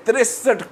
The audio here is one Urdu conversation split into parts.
63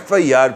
FIR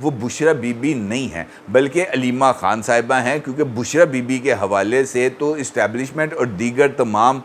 وہ بشرا بی بی نہیں ہیں بلکہ علیمہ خان صاحبہ ہیں، کیونکہ بشرا بی بی کے حوالے سے تو اسٹیبلشمنٹ اور دیگر تمام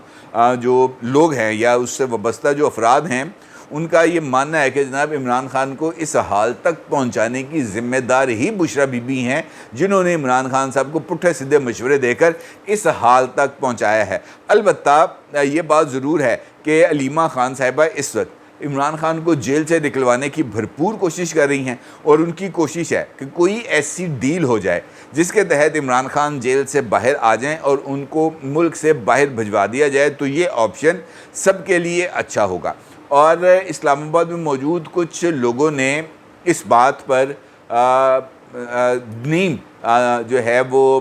جو لوگ ہیں یا اس سے وابستہ جو افراد ہیں ان کا یہ ماننا ہے کہ جناب عمران خان کو اس حال تک پہنچانے کی ذمہ دار ہی بشرا بی بی ہیں، جنہوں نے عمران خان صاحب کو پٹھے سیدھے مشورے دے کر اس حال تک پہنچایا ہے۔ البتہ یہ بات ضرور ہے کہ علیمہ خان صاحبہ اس وقت عمران خان کو جیل سے نکلوانے کی بھرپور کوشش کر رہی ہیں، اور ان کی کوشش ہے کہ کوئی ایسی ڈیل ہو جائے جس کے تحت عمران خان جیل سے باہر آ جائیں اور ان کو ملک سے باہر بھجوا دیا جائے، تو یہ آپشن سب کے لیے اچھا ہوگا۔ اور اسلام آباد میں موجود کچھ لوگوں نے اس بات پر نیم جو ہے وہ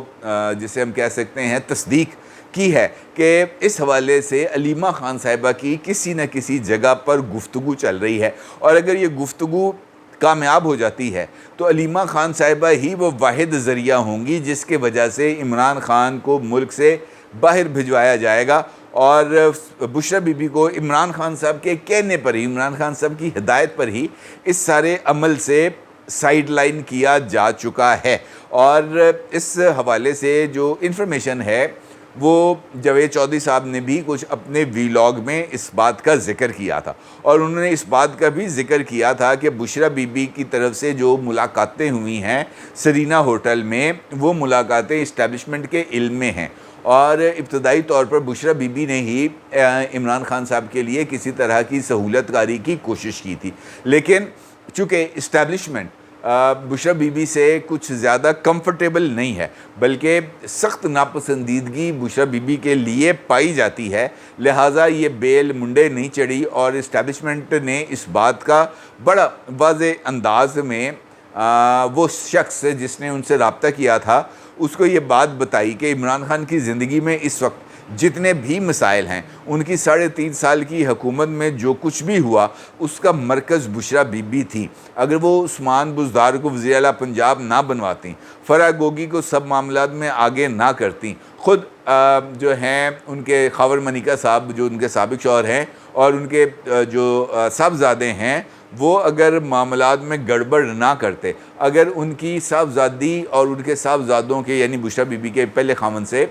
جسے ہم کہہ سکتے ہیں تصدیق کی ہے کہ اس حوالے سے علیمہ خان صاحبہ کی کسی نہ کسی جگہ پر گفتگو چل رہی ہے، اور اگر یہ گفتگو کامیاب ہو جاتی ہے تو علیمہ خان صاحبہ ہی وہ واحد ذریعہ ہوں گی جس کی وجہ سے عمران خان کو ملک سے باہر بھجوایا جائے گا، اور بشرا بی بی کو عمران خان صاحب کے کہنے پر ہی، عمران خان صاحب کی ہدایت پر ہی اس سارے عمل سے سائیڈ لائن کیا جا چکا ہے۔ اور اس حوالے سے جو انفارمیشن ہے وہ جاوید چودھری صاحب نے بھی کچھ اپنے ویلاگ میں اس بات کا ذکر کیا تھا، اور انہوں نے اس بات کا بھی ذکر کیا تھا کہ بشرا بی بی کی طرف سے جو ملاقاتیں ہوئی ہیں سرینا ہوٹل میں، وہ ملاقاتیں اسٹیبلشمنٹ کے علم میں ہیں، اور ابتدائی طور پر بشرا بی بی نے ہی عمران خان صاحب کے لیے کسی طرح کی سہولت کاری کی کوشش کی تھی، لیکن چونکہ اسٹیبلشمنٹ بشرا بی بی سے کچھ زیادہ کمفرٹیبل نہیں ہے، بلکہ سخت ناپسندیدگی بشرا بی بی کے لیے پائی جاتی ہے، لہٰذا یہ بیل منڈے نہیں چڑھی، اور اسٹیبلشمنٹ نے اس بات کا بڑا واضح انداز میں وہ شخص جس نے ان سے رابطہ کیا تھا اس کو یہ بات بتائی کہ عمران خان کی زندگی میں اس وقت جتنے بھی مسائل ہیں، ان کی 3.5 سال کی حکومت میں جو کچھ بھی ہوا اس کا مرکز بشرا بی بی تھی۔ اگر وہ عثمان بزدار کو وزیر اعلیٰ پنجاب نہ بنواتی، فرح گوگی کو سب معاملات میں آگے نہ کرتی، خود جو ہیں ان کے خاور منیکا صاحب جو ان کے سابق شوہر ہیں اور ان کے جو صاحبزادے ہیں، وہ اگر معاملات میں گڑبڑ نہ کرتے، اگر ان کی صاحبزادی اور ان کے صاحبزادوں کے یعنی بشرا بی بی کے پہلے خاوند سے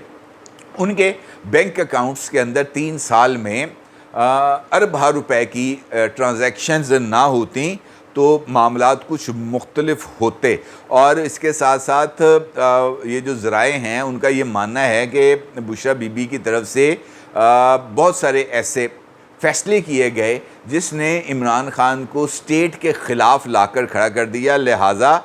ان کے بینک اکاؤنٹس کے اندر 3 سال میں اربہ روپے کی ٹرانزیکشنز نہ ہوتیں تو معاملات کچھ مختلف ہوتے۔ اور اس کے ساتھ ساتھ یہ جو ذرائع ہیں ان کا یہ ماننا ہے کہ بشرا بی بی کی طرف سے بہت سارے ایسے فیصلے کیے گئے جس نے عمران خان کو سٹیٹ کے خلاف لا کر کھڑا کر دیا، لہٰذا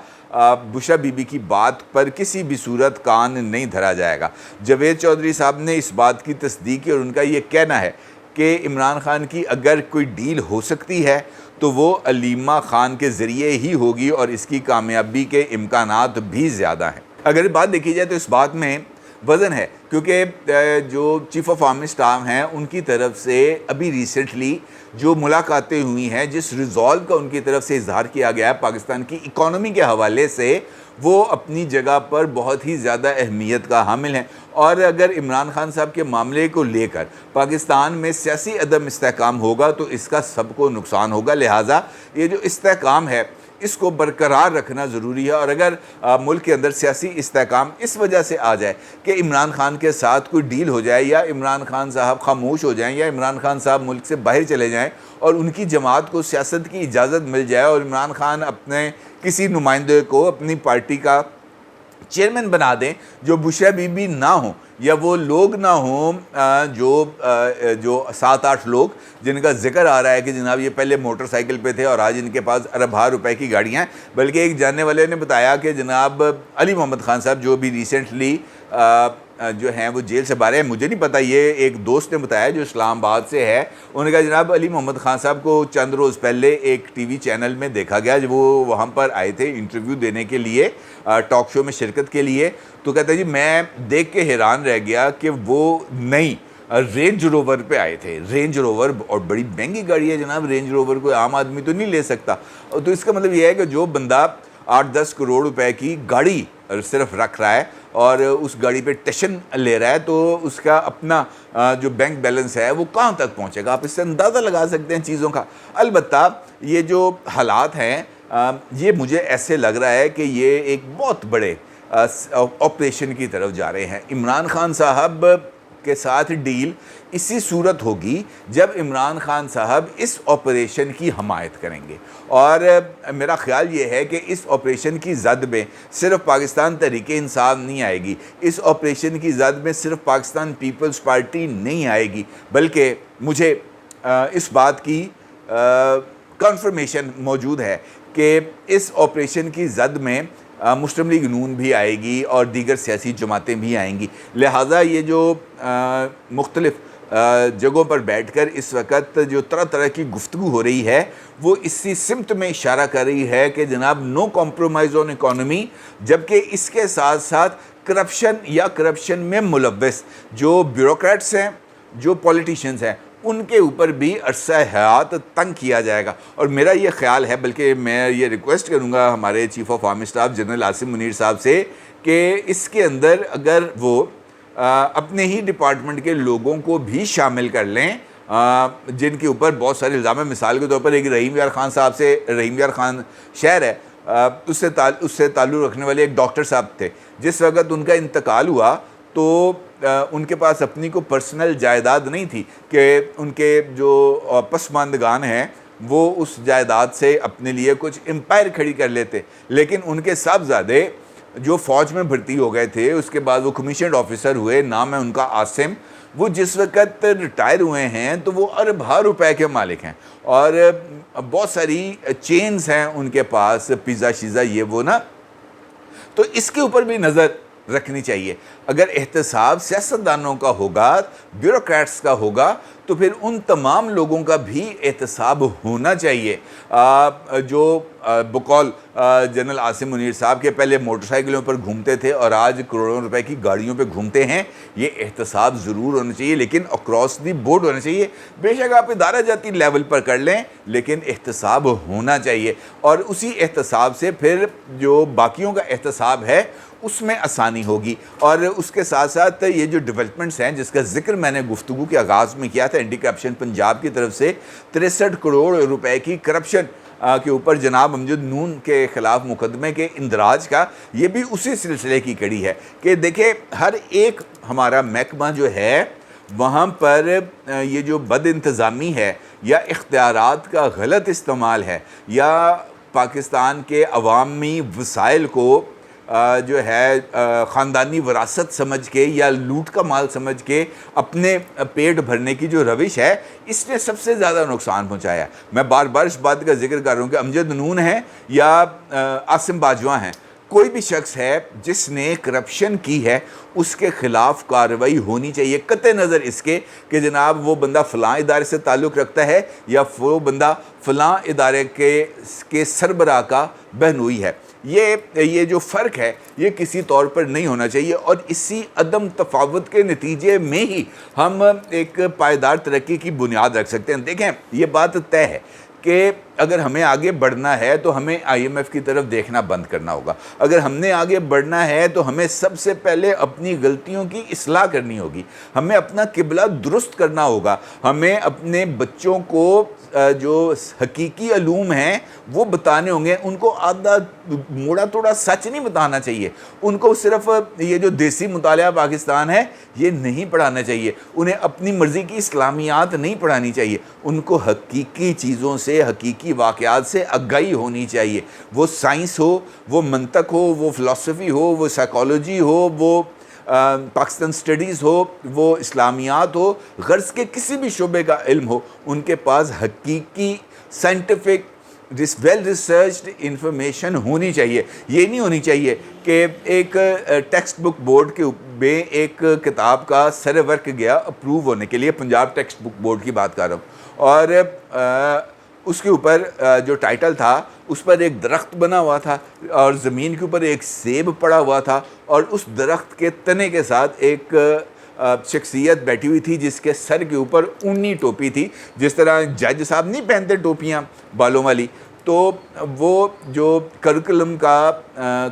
بشرا بی بی کی بات پر کسی بھی صورت کان نہیں دھرا جائے گا۔ جاوید چودھری صاحب نے اس بات کی تصدیق کی، اور ان کا یہ کہنا ہے کہ عمران خان کی اگر کوئی ڈیل ہو سکتی ہے تو وہ علیمہ خان کے ذریعے ہی ہوگی، اور اس کی کامیابی کے امکانات بھی زیادہ ہیں۔ اگر بات دیکھی جائے تو اس بات میں وزن ہے، کیونکہ جو چیف آف آرمی اسٹاف ہیں ان کی طرف سے ابھی ریسنٹلی جو ملاقاتیں ہوئی ہیں، جس ریزالو کا ان کی طرف سے اظہار کیا گیا ہے پاکستان کی اکانومی کے حوالے سے، وہ اپنی جگہ پر بہت ہی زیادہ اہمیت کا حامل ہیں۔ اور اگر عمران خان صاحب کے معاملے کو لے کر پاکستان میں سیاسی عدم استحکام ہوگا تو اس کا سب کو نقصان ہوگا، لہٰذا یہ جو استحکام ہے اس کو برقرار رکھنا ضروری ہے۔ اور اگر ملک کے اندر سیاسی استحکام اس وجہ سے آ جائے کہ عمران خان کے ساتھ کوئی ڈیل ہو جائے، یا عمران خان صاحب خاموش ہو جائیں، یا عمران خان صاحب ملک سے باہر چلے جائیں اور ان کی جماعت کو سیاست کی اجازت مل جائے، اور عمران خان اپنے کسی نمائندے کو اپنی پارٹی کا چیئرمین بنا دیں جو بشرا بی بی نہ ہوں، یا وہ لوگ نہ ہوں جو 7-8 لوگ جن کا ذکر آ رہا ہے کہ جناب یہ پہلے موٹر سائیکل پہ تھے اور آج ان کے پاس اربہ روپے کی گاڑیاں ہیں، بلکہ ایک جاننے والے نے بتایا کہ جناب علی محمد خان صاحب جو بھی ریسنٹلی جو ہیں وہ جیل سے باہر ہیں، مجھے نہیں پتہ، یہ ایک دوست نے بتایا جو اسلام آباد سے ہے، انہوں نے کہا جناب علی محمد خان صاحب کو چند روز پہلے ایک ٹی وی چینل میں دیکھا گیا جب وہ وہاں پر آئے تھے انٹرویو دینے کے لیے، ٹاک شو میں شرکت کے لیے، تو کہتا ہے جی میں دیکھ کے حیران رہ گیا کہ وہ نئی رینج روور پہ آئے تھے۔ رینج روور اور بڑی مہنگی گاڑی ہے جناب، رینج روور کوئی عام آدمی تو نہیں لے سکتا، تو اس کا مطلب یہ ہے کہ جو بندہ 8-10 کروڑ روپے کی گاڑی صرف رکھ رہا ہے اور اس گاڑی پہ ٹیشن لے رہا ہے، تو اس کا اپنا جو بینک بیلنس ہے وہ کہاں تک پہنچے گا، آپ اس سے اندازہ لگا سکتے ہیں چیزوں کا۔ البتہ یہ جو حالات ہیں یہ مجھے ایسے لگ رہا ہے کہ یہ ایک بہت بڑے آپریشن کی طرف جا رہے ہیں. عمران خان صاحب کے ساتھ ڈیل اسی صورت ہوگی جب عمران خان صاحب اس آپریشن کی حمایت کریں گے. اور میرا خیال یہ ہے کہ اس آپریشن کی زد میں صرف پاکستان تحریک انصاف نہیں آئے گی, اس آپریشن کی زد میں صرف پاکستان پیپلز پارٹی نہیں آئے گی, بلکہ مجھے اس بات کی کنفرمیشن موجود ہے کہ اس آپریشن کی زد میں مسلم لیگ نون بھی آئے گی اور دیگر سیاسی جماعتیں بھی آئیں گی. لہٰذا یہ جو مختلف جگہوں پر بیٹھ کر اس وقت جو طرح طرح کی گفتگو ہو رہی ہے وہ اسی سمت میں اشارہ کر رہی ہے کہ جناب نو کمپرومائز آن اکانومی, جبکہ اس کے ساتھ ساتھ کرپشن یا کرپشن میں ملوث جو بیوروکریٹس ہیں, جو پولیٹیشنز ہیں, ان کے اوپر بھی عرصہ حیات تنگ کیا جائے گا. اور میرا یہ خیال ہے, بلکہ میں یہ ریکویسٹ کروں گا ہمارے chief of army staff general Asim Munir صاحب سے کہ اس کے اندر اگر وہ اپنے ہی ڈپارٹمنٹ کے لوگوں کو بھی شامل کر لیں جن کے اوپر بہت سارے الزام ہیں. مثال کے طور پر ایک رحیم یار خان صاحب سے, رحیم یار خان شہر ہے, اس سے تعلق رکھنے والے ایک ڈاکٹر صاحب تھے. جس وقت ان کا انتقال ہوا تو ان کے پاس اپنی کو پرسنل جائیداد نہیں تھی کہ ان کے جو پسماندگان ہیں وہ اس جائیداد سے اپنے لیے کچھ امپائر کھڑی کر لیتے. لیکن ان کے صاحبزادے جو فوج میں بھرتی ہو گئے تھے, اس کے بعد وہ کمیشنڈ آفیسر ہوئے, نام ہے ان کا عاصم, وہ جس وقت ریٹائر ہوئے ہیں تو وہ اربوں روپے کے مالک ہیں اور بہت ساری چینز ہیں ان کے پاس, پیزا شیزا یہ وہ نا. تو اس کے اوپر بھی نظر رکھنی چاہیے. اگر احتساب سیاستدانوں کا ہوگا, بیوروکریٹس کا ہوگا, تو پھر ان تمام لوگوں کا بھی احتساب ہونا چاہیے جو بقول جنرل عاصم منیر صاحب کے پہلے موٹر سائیکلوں پر گھومتے تھے اور آج کروڑوں روپے کی گاڑیوں پہ گھومتے ہیں. یہ احتساب ضرور ہونا چاہیے, لیکن اکراس دی بورڈ ہونا چاہیے. بے شک آپ ادارہ جاتی لیول پر کر لیں, لیکن احتساب ہونا چاہیے. اور اسی احتساب سے پھر جو باقیوں کا احتساب ہے اس میں آسانی ہوگی. اور اس کے ساتھ ساتھ یہ جو ڈیولپمنٹس ہیں جس کا ذکر میں نے گفتگو کے آغاز میں کیا تھا, اینٹی کرپشن پنجاب کی طرف سے 63 کروڑ روپے کی کرپشن کے اوپر جناب امجد نون کے خلاف مقدمے کے اندراج کا, یہ بھی اسی سلسلے کی کڑی ہے کہ دیکھیں ہر ایک ہمارا محکمہ جو ہے وہاں پر یہ جو بد انتظامی ہے یا اختیارات کا غلط استعمال ہے یا پاکستان کے عوامی وسائل کو جو ہے خاندانی وراثت سمجھ کے یا لوٹ کا مال سمجھ کے اپنے پیٹ بھرنے کی جو روش ہے, اس نے سب سے زیادہ نقصان پہنچایا. میں بار بار اس بات کا ذکر کر رہا ہوں کہ امجد نون ہے یا عاصم باجوہ ہیں, کوئی بھی شخص ہے جس نے کرپشن کی ہے اس کے خلاف کارروائی ہونی چاہیے, قطع نظر اس کے کہ جناب وہ بندہ فلاں ادارے سے تعلق رکھتا ہے یا وہ بندہ فلاں ادارے کے سربراہ کا بہنوئی ہے. یہ جو فرق ہے یہ کسی طور پر نہیں ہونا چاہیے, اور اسی عدم تفاوت کے نتیجے میں ہی ہم ایک پائیدار ترقی کی بنیاد رکھ سکتے ہیں. دیکھیں یہ بات طے ہے کہ اگر ہمیں آگے بڑھنا ہے تو ہمیں آئی ایم ایف کی طرف دیکھنا بند کرنا ہوگا. اگر ہم نے آگے بڑھنا ہے تو ہمیں سب سے پہلے اپنی غلطیوں کی اصلاح کرنی ہوگی, ہمیں اپنا قبلہ درست کرنا ہوگا, ہمیں اپنے بچوں کو جو حقیقی علوم ہیں وہ بتانے ہوں گے. ان کو آدھا موڑا توڑا سچ نہیں بتانا چاہیے, ان کو صرف یہ جو دیسی مطالعہ پاکستان ہے یہ نہیں پڑھانا چاہیے, انہیں اپنی مرضی کی اسلامیات نہیں پڑھانی چاہیے, ان کو حقیقی چیزوں سے, حقیقی واقعات سے آگاہی ہونی چاہیے. وہ سائنس ہو, وہ منطق ہو, وہ فلسفی ہو, وہ سائیکالوجی ہو, وہ پاکستان سٹڈیز ہو, وہ اسلامیات ہو, غرض کے کسی بھی شعبے کا علم ہو, ان کے پاس حقیقی سائنٹیفک ویل ریسرچڈ انفارمیشن ہونی چاہیے. یہ نہیں ہونی چاہیے کہ ایک ٹیکسٹ بک بورڈ کے میں ایک کتاب کا سر ورک گیا اپروو ہونے کے لیے, پنجاب ٹیکسٹ بک بورڈ کی بات کر رہا ہوں, اور اس کے اوپر جو ٹائٹل تھا اس پر ایک درخت بنا ہوا تھا اور زمین کے اوپر ایک سیب پڑا ہوا تھا, اور اس درخت کے تنے کے ساتھ ایک شخصیت بیٹھی ہوئی تھی جس کے سر کے اوپر اونی ٹوپی تھی, جس طرح جج صاحب نہیں پہنتے ٹوپیاں بالوں والی, تو وہ جو کریکولم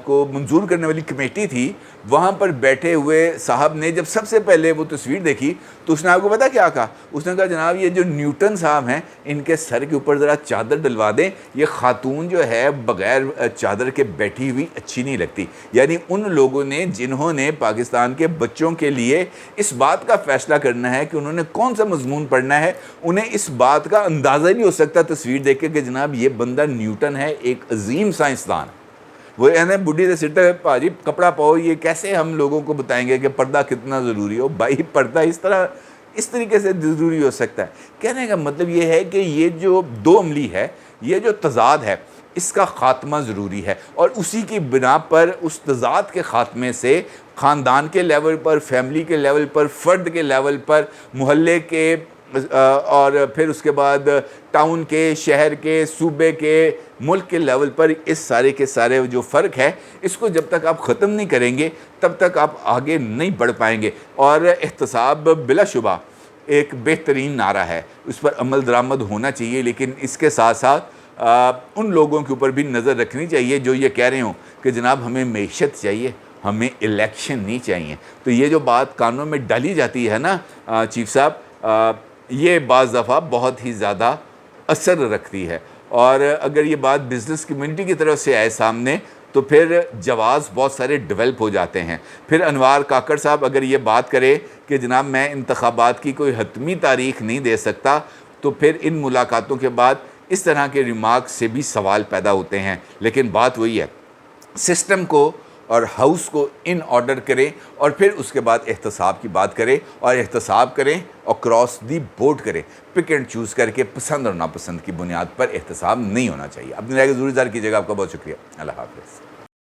کو منظور کرنے والی کمیٹی تھی وہاں پر بیٹھے ہوئے صاحب نے جب سب سے پہلے وہ تصویر دیکھی تو اس نے آپ کو پتا کیا کہا؟ اس نے کہا جناب یہ جو نیوٹن صاحب ہیں ان کے سر کے اوپر ذرا چادر ڈلوا دیں، یہ خاتون جو ہے بغیر چادر کے بیٹھی ہوئی اچھی نہیں لگتی۔ یعنی ان لوگوں نے جنہوں نے پاکستان کے بچوں کے لیے اس بات کا فیصلہ کرنا ہے کہ انہوں نے کون سا مضمون پڑھنا ہے، انہیں اس بات کا اندازہ نہیں ہو سکتا تصویر دیکھ کے کہ جناب یہ بندہ نیوٹن ہے، ایک عظیم سائنسدان۔ وہ کہتے ہیں بڈھی دے سٹے پاجی کپڑا پاؤ، یہ کیسے ہم لوگوں کو بتائیں گے کہ پردہ کتنا ضروری ہو؟ بھائی پردہ اس طریقے سے ضروری ہو سکتا ہے۔ کہنے کا مطلب یہ ہے کہ یہ جو دو عملی ہے، یہ جو تضاد ہے، اس کا خاتمہ ضروری ہے، اور اسی کی بنا پر اس تضاد کے خاتمے سے خاندان کے لیول پر، فیملی کے لیول پر، فرد کے لیول پر، محلے کے اور پھر اس کے بعد ٹاؤن کے، شہر کے، صوبے کے، ملک کے لیول پر اس سارے کے سارے جو فرق ہے اس کو جب تک آپ ختم نہیں کریں گے تب تک آپ آگے نہیں بڑھ پائیں گے۔ اور احتساب بلا شبہ ایک بہترین نعرہ ہے، اس پر عمل درآمد ہونا چاہیے، لیکن اس کے ساتھ ساتھ ان لوگوں کے اوپر بھی نظر رکھنی چاہیے جو یہ کہہ رہے ہوں کہ جناب ہمیں معیشت چاہیے، ہمیں الیکشن نہیں چاہیے۔ تو یہ جو بات قانون میں ڈالی جاتی ہے نا چیف صاحب، یہ بعض دفعہ بہت ہی زیادہ اثر رکھتی ہے، اور اگر یہ بات بزنس کمیونٹی کی طرف سے آئے سامنے تو پھر جواز بہت سارے ڈیولپ ہو جاتے ہیں۔ پھر انوار کاکڑ صاحب اگر یہ بات کرے کہ جناب میں انتخابات کی کوئی حتمی تاریخ نہیں دے سکتا، تو پھر ان ملاقاتوں کے بعد اس طرح کے ریمارکس سے بھی سوال پیدا ہوتے ہیں۔ لیکن بات وہی ہے، سسٹم کو اور ہاؤس کو ان آرڈر کریں اور پھر اس کے بعد احتساب کی بات کریں، اور احتساب کریں اور کراس دی بورڈ کریں، پک اینڈ چوز کر کے پسند اور ناپسند کی بنیاد پر احتساب نہیں ہونا چاہیے۔ اپنی رائے کو ضرور اظہار کیجیے گا۔ آپ کا بہت شکریہ۔ اللہ حافظ۔